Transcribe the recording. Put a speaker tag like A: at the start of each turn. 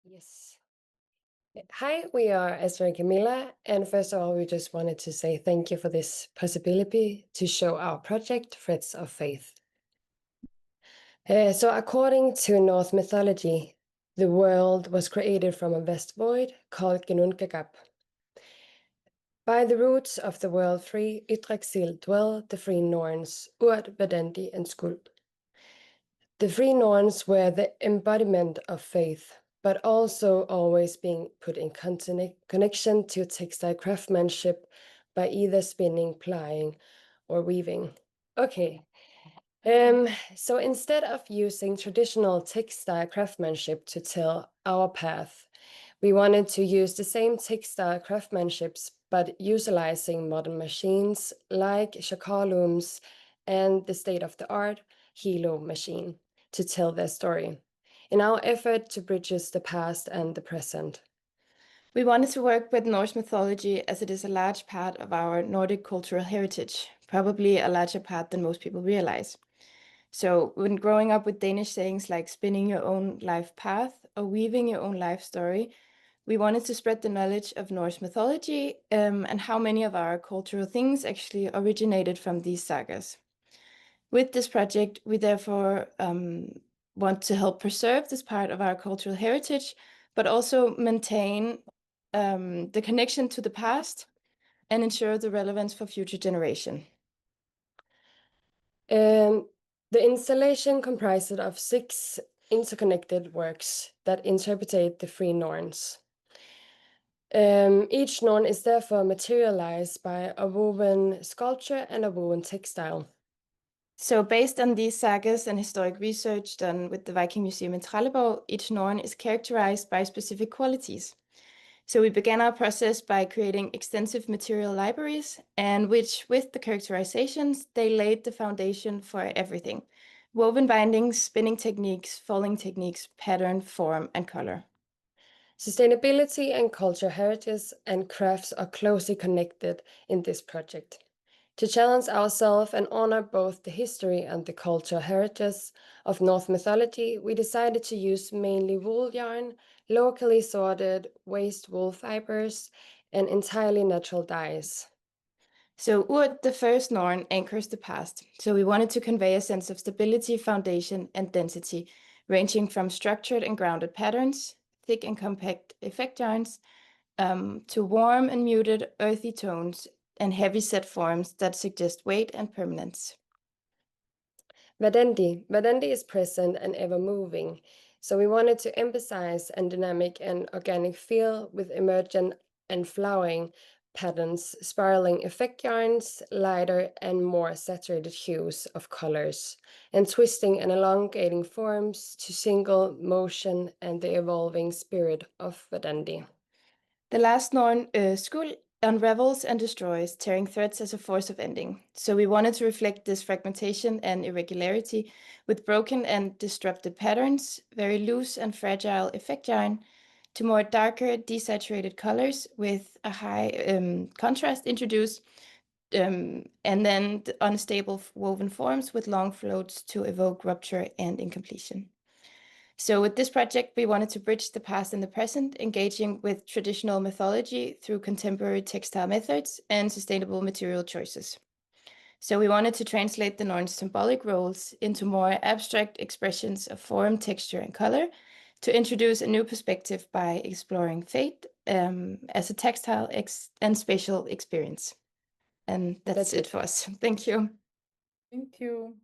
A: Yes. Hi, we are Astrid and Kamilla, and first of all, we just wanted to say thank you for this possibility to show our project, Threads of Faith. So according to Norse mythology, the world was created from a vast void called Ginnungagap. By the roots of the world three, Yggdrasil, dwell the three Norns, Urd, Verdandi, and Skuld. The three Norns were the embodiment of faith, but also always being put in connection to textile craftsmanship by either spinning, plying, or weaving. Okay, so instead of using traditional textile craftsmanship to tell our path, we wanted to use the same textile craftsmanships, but utilizing modern machines like Shakar looms and the state-of-the-art Hilo machine to tell their story in our effort to bridge the past and the present.
B: We wanted to work with Norse mythology as it is a large part of our Nordic cultural heritage, probably a larger part than most people realize. So when growing up with Danish sayings like spinning your own life path or weaving your own life story, we wanted to spread the knowledge of Norse mythology and how many of our cultural things actually originated from these sagas. With this project, we therefore want to help preserve this part of our cultural heritage, but also maintain the connection to the past and ensure the relevance for future generation.
A: The installation comprises of 6 interconnected works that interpret the three Norns. Each Norn is therefore materialized by a woven sculpture and a woven textile.
B: So based on these sagas and historic research done with the Viking Museum in Trelleborg, each Norn is characterized by specific qualities. So we began our process by creating extensive material libraries, and which, with the characterizations, they laid the foundation for everything: woven bindings, spinning techniques, folding techniques, pattern, form, and color.
A: Sustainability and cultural heritage and crafts are closely connected in this project. To challenge ourselves and honor both the history and the cultural heritage of Norse mythology, we decided to use mainly wool yarn, locally sorted waste wool fibers, and entirely natural dyes.
B: So Urd, the first Norn, anchors the past. So we wanted to convey a sense of stability, foundation, and density, ranging from structured and grounded patterns, thick and compact effect yarns, to warm and muted earthy tones and heavy set forms that suggest weight and permanence.
A: Verdandi is present and ever moving, so we wanted to emphasize a dynamic and organic feel with emergent and flowering patterns, spiraling effect yarns, lighter and more saturated hues of colors, and twisting and elongating forms to single motion and the evolving spirit of Verdandi.
B: The last Norn, Skuld, unravels and destroys, tearing threads as a force of ending. So we wanted to reflect this fragmentation and irregularity with broken and disrupted patterns, very loose and fragile effect yarn, to more darker, desaturated colors with a high contrast introduced, and then the unstable woven forms with long floats to evoke rupture and incompletion. So with this project, we wanted to bridge the past and the present, engaging with traditional mythology through contemporary textile methods and sustainable material choices. So we wanted to translate the Norn's symbolic roles into more abstract expressions of form, texture, and color to introduce a new perspective by exploring fate as a textile and spatial experience. And that's it for us. Thank you.
C: Thank you.